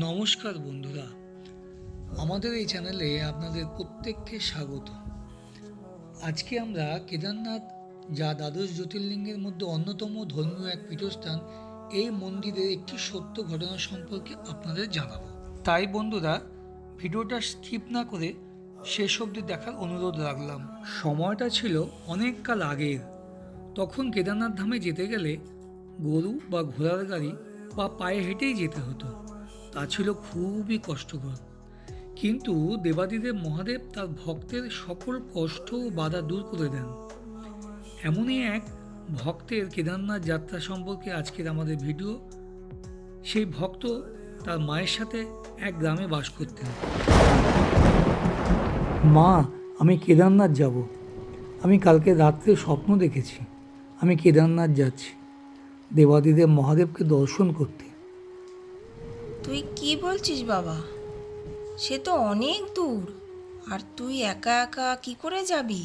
নমস্কার বন্ধুরা, আমাদের এই চ্যানেলে আপনাদের প্রত্যেককে স্বাগত। আজকে আমরা কেদারনাথ, যা দ্বাদশ জ্যোতির্লিঙ্গের মধ্যে অন্যতম ধর্মীয় এক পীঠস্থান, এই মন্দিরের একটি সত্য ঘটনা সম্পর্কে আপনাদের জানাবো। তাই বন্ধুরা, ভিডিওটা স্কিপ না করে শেষ অবধি দেখার অনুরোধ রাখলাম। সময়টা ছিল অনেক কাল আগের। তখন কেদারনাথ ধামে যেতে গেলে গরু বা ঘোড়ার গাড়ি বা পায়ে হেঁটেই যেতে হতো। তা ছিল খুবই কষ্টকর, কিন্তু দেবাদিদেব মহাদেব তার ভক্তের সকল কষ্ট ও বাধা দূর করে দেন। এমনই এক ভক্তের কেদারনাথ যাত্রা সম্পর্কে আজকের আমাদের ভিডিও। সেই ভক্ত তার মায়ের সাথে এক গ্রামে বাস করতেন। মা, আমি কেদারনাথ যাব। আমি কালকে রাত্রে স্বপ্ন দেখেছি আমি কেদারনাথ যাচ্ছি দেবাদিদেব মহাদেবকে দর্শন করতে। তুই কি বলছিস বাবা? সে তো অনেক দূর, আর তুই একা একা কি করে যাবি?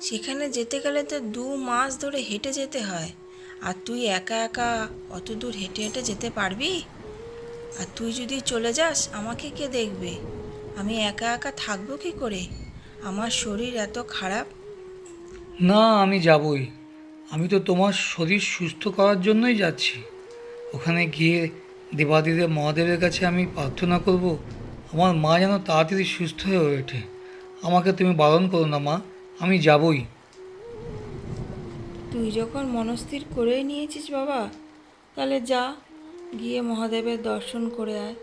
সেখানে যেতে গেলে তো 2 মাস ধরে হেঁটে যেতে হয়, আর তুই একা একা অত দূর হেঁটে হেঁটে যেতে পারবি? আর তুই যদি চলে যাস, আমাকে কে দেখবে? আমি একা একা থাকবো কি করে? আমার শরীর এত খারাপ। না, আমি যাবই। আমি তো তোমার শরীর সুস্থ করার জন্যই যাচ্ছি। ওখানে গিয়ে দেবাদিদেব মহাদেবের কাছে আমি প্রার্থনা করব আমার মা যেন তাড়াতাড়ি সুস্থ হয়ে ওঠে। আমাকে তুমি বারণ করো না মা, আমি যাবই। তুই যখন মনস্থির করেই নিয়েছিস বাবা, তাহলে যা, গিয়ে মহাদেবের দর্শন করে আয়।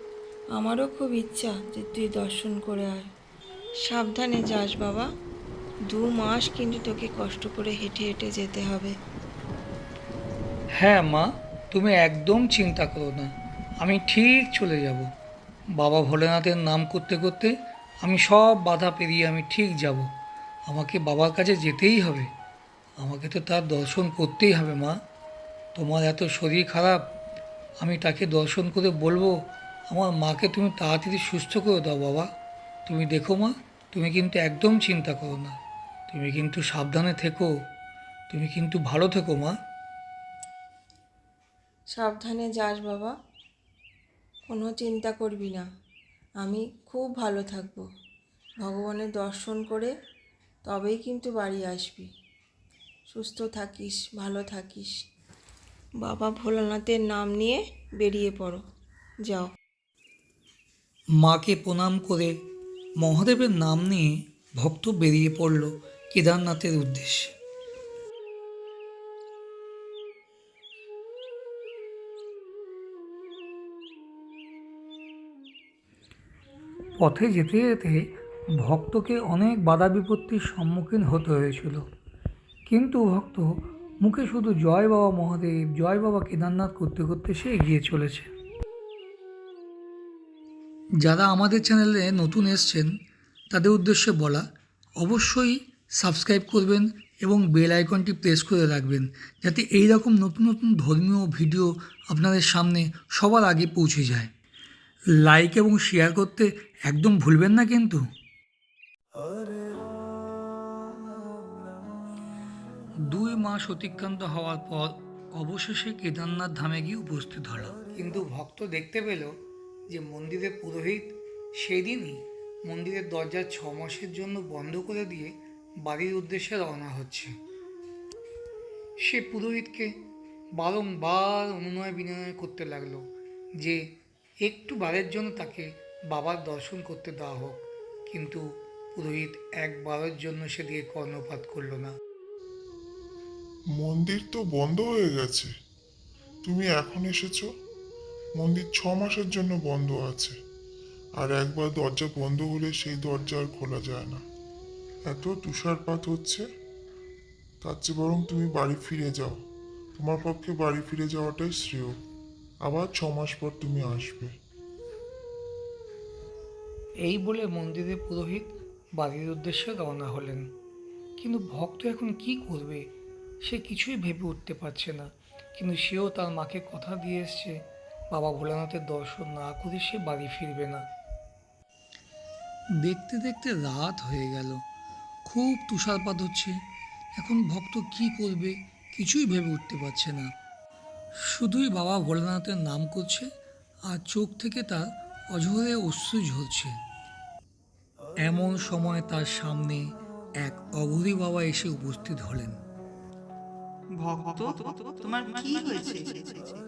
আমারও খুব ইচ্ছা যে তুই দর্শন করে আয়। সাবধানে যাস বাবা। 2 মাস কিন্তু তোকে কষ্ট করে হেঁটে হেঁটে যেতে হবে। হ্যাঁ মা, তুমি একদম চিন্তা করো না, আমি ঠিক চলে যাব। বাবা ভোলেনাথের নাম করতে করতে আমি সব বাধা পেরিয়ে আমি ঠিক যাব। আমাকে বাবার কাছে যেতেই হবে। আমাকে তো তার দর্শন করতেই হবে মা। তোমার এত শরীর খারাপ, আমি তাকে দর্শন করে বলবো আমার মাকে তুমি তাড়াতাড়ি সুস্থ করে দাও বাবা। তুমি দেখো মা, তুমি কিন্তু একদম চিন্তা করো না। তুমি কিন্তু সাবধানে থেকো। তুমি কিন্তু ভালো থেকো মা। সাবধানে যাস বাবা, কোনো চিন্তা করবি না। আমি খুব ভালো থাকবো। ভগবানের দর্শন করে তবেই কিন্তু বাড়ি আসবি। সুস্থ থাকিস, ভালো থাকিস। বাবা ভোলানাথের নাম নিয়ে বেরিয়ে পড়ো, যাও। মাকে প্রণাম করে মহাদেবের নাম নিয়ে ভক্ত বেরিয়ে পড়ল কেদারনাথের উদ্দেশ্যে। পথে যেতে যেতে ভক্তকে অনেক বাধা বিপত্তির সম্মুখীন হতে হয়েছিল, কিন্তু ভক্ত মুখে শুধু জয় বাবা মহাদেব, জয় বাবা কেদারনাথ করতে করতে সে এগিয়ে চলেছে। যারা আমাদের চ্যানেলে নতুন এসছেন তাদের উদ্দেশ্যে বলা, অবশ্যই সাবস্ক্রাইব করবেন এবং বেল আইকনটি প্রেস করে রাখবেন, যাতে এই রকম নতুন নতুন ধর্মীয় ভিডিও আপনাদের সামনে সবার আগে পৌঁছে যায়। লাইক এবং শেয়ার করতে একদম ভুলবেন না কিন্তু। 2 মাস অতিক্রান্ত হওয়ার পর অবশেষে কেদারনাথ ধামে গিয়ে উপস্থিত হলো, কিন্তু ভক্ত দেখতে পেল যে মন্দিরের পুরোহিত সেই দিনই মন্দিরের দরজা 6 মাসের জন্য বন্ধ করে দিয়ে বাড়ির উদ্দেশ্যে রওনা হচ্ছে। সে পুরোহিতকে বারংবার অনুনয় বিনয় করতে লাগলো যে একটু বারের জন্য তাকে বাবার দর্শন করতে দেওয়া হোক, কিন্তু পুরোহিত একবারের জন্য সেদিকে কর্ণপাত করলো না। মন্দির তো বন্ধ হয়ে গেছে, তুমি এখন এসেছো। মন্দির 6 মাসের জন্য বন্ধ আছে, আর একবার দরজা বন্ধ হলে সেই দরজা আর খোলা যায় না। এত তুষারপাত হচ্ছে, তার চেয়ে বরং তুমি বাড়ি ফিরে যাও। তোমার পক্ষে বাড়ি ফিরে যাওয়াটাই শ্রেয়। আবার 6 মাস পর তুমি আসবে। এই বলে মন্দিরের পুরোহিত বাড়ির উদ্দেশ্যে রওনা হলেন, কিন্তু ভক্ত এখন কি করবে সে কিছুই ভেবে উঠতে পারছে না। কিন্তু সেও তার মাকে কথা দিয়ে এসছে বাবা ভোলানাথের দর্শন না করে সে বাড়ি ফিরবে না। দেখতে দেখতে রাত হয়ে গেল, খুব তুষারপাত হচ্ছে। এখন ভক্ত কি করবে কিছুই ভেবে উঠতে পারছে না। শুধুই বাবা ভোলেনাথের নাম করছে আর চোখ থেকে তার অঝরে অশ্রু ঝরছে। এমন সময় তার সামনে এক অঘরী বাবা এসে উপস্থিত হলেন। ভক্ত, তোমার কি হয়েছে?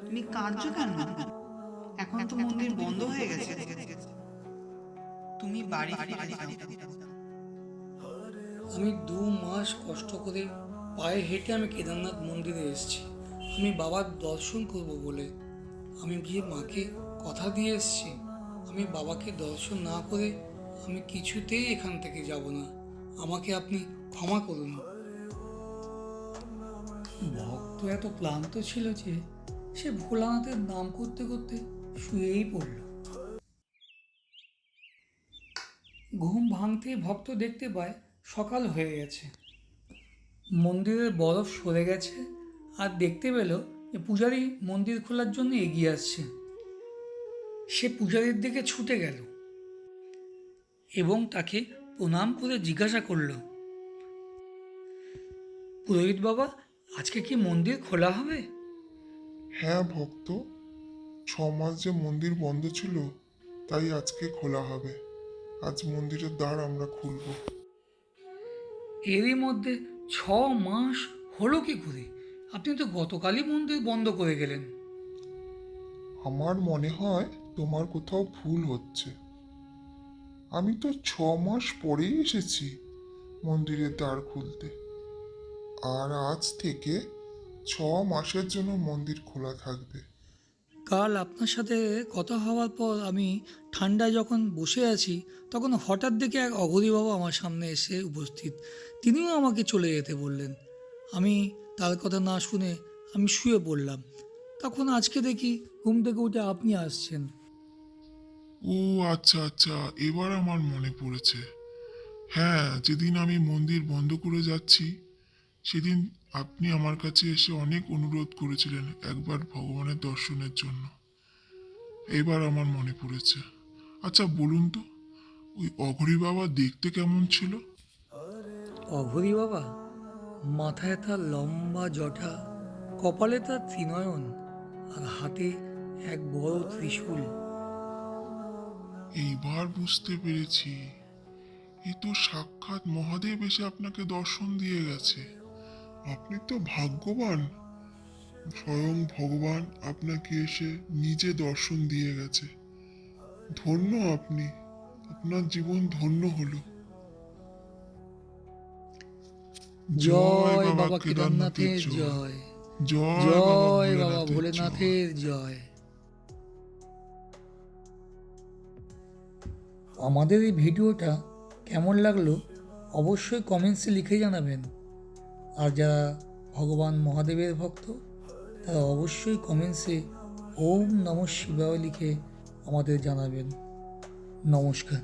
তুমি কাঁদছো কেন? এখন তো মন্দির বন্ধ হয়ে গেছে। তুমি বাড়ি ফিরে যাও। আমি 2 মাস কষ্ট করে পায়ে হেঁটে আমি কেদারনাথ মন্দিরে এসেছি। আমি বাবার দর্শন করব বলে আমি গিয়ে মাকে কথা দিয়ে এসেছি। আমি বাবাকে দর্শন না করে আমি কিছুতেই এখান থেকে যাব না। আমাকে আপনি ক্ষমা করুন। ভক্ত এত ক্লান্ত ছিল যে সে ভোলানাথের নাম করতে করতে শুয়েই পড়ল। ঘুম ভাঙতেই ভক্ত দেখতে পায় সকাল হয়ে গেছে। মন্দিরের বরফ সরে গেছে আর দেখতে পেল যে পূজারী মন্দির খোলার জন্য এগিয়ে আসছে। সে পূজারীর দিকে ছুটে গেল এবং তাকে প্রণাম করে জিজ্ঞাসা করল, পুরোহিত বাবা, আজকে কি মন্দির খোলা হবে? হ্যাঁ ভক্ত, 6 মাস যে মন্দির বন্ধ ছিল তাই আজকে খোলা হবে। আজ মন্দিরের দ্বার আমরা খুলব। এরই মধ্যে 6 মাস হলো কি করে? আপনি তো গতকালই মন্দির বন্ধ করে গেলেন। আমার মনে হয় তোমার কোথাও ভুল হচ্ছে। আমি তো 6 মাস পরেই এসেছি মন্দিরের দ্বার খুলতে। আর আজ থেকে 6 মাসের জন্য মন্দির খোলা থাকবে। কাল আপনার সাথে কথা হওয়ার পর আমি ঠান্ডায় যখন বসে আছি তখন হঠাৎ দেখে এক অঘরী বাবা আমার সামনে এসে উপস্থিত। তিনিও আমাকে চলে যেতে বললেন। আমি তার কথা না শুনে আমি শুয়ে পড়লাম। তখন আজকে দেখি ঘুম থেকে উঠে আপনি আসছেন। ও আচ্ছা আচ্ছা, এবার আমার মনে পড়েছে। হ্যাঁ, যেদিন আমি মন্দির বন্ধ করে যাচ্ছি সেদিন আপনি আমার কাছে এসে অনেক অনুরোধ করেছিলেন একবার ভগবানের দর্শনের জন্য। এবার আমার মনে পড়েছে। আচ্ছা বলুন তো, ওই অঘরী বাবা দেখতে কেমন ছিল? অঘরী বাবা, মাথায় তার লম্বা জটা, কপালে তার ত্রিনয়ন আর হাতে এক বড় ত্রিশূল। এইবার বুঝতে পেরেছি, এ তো সাক্ষাৎ মহাদেব এসে আপনাকে দর্শন দিয়ে গেছে। আপনি তো ভাগ্যবান, স্বয়ং ভগবান আপনাকে এসে নিজে দর্শন দিয়ে গেছে। ধন্য আপনি, আপনার জীবন ধন্য হলো। জয় বাবা কেদারনাথের জয়, জয় বাবা ভোলেনাথের জয়। আমাদের এই ভিডিওটা কেমন লাগলো অবশ্যই কমেন্টসে লিখে জানাবেন। আর যারা ভগবান মহাদেবের ভক্ত তারা অবশ্যই কমেন্টসে ওম নমঃ শিবায় লিখে আমাদের জানাবেন। নমস্কার।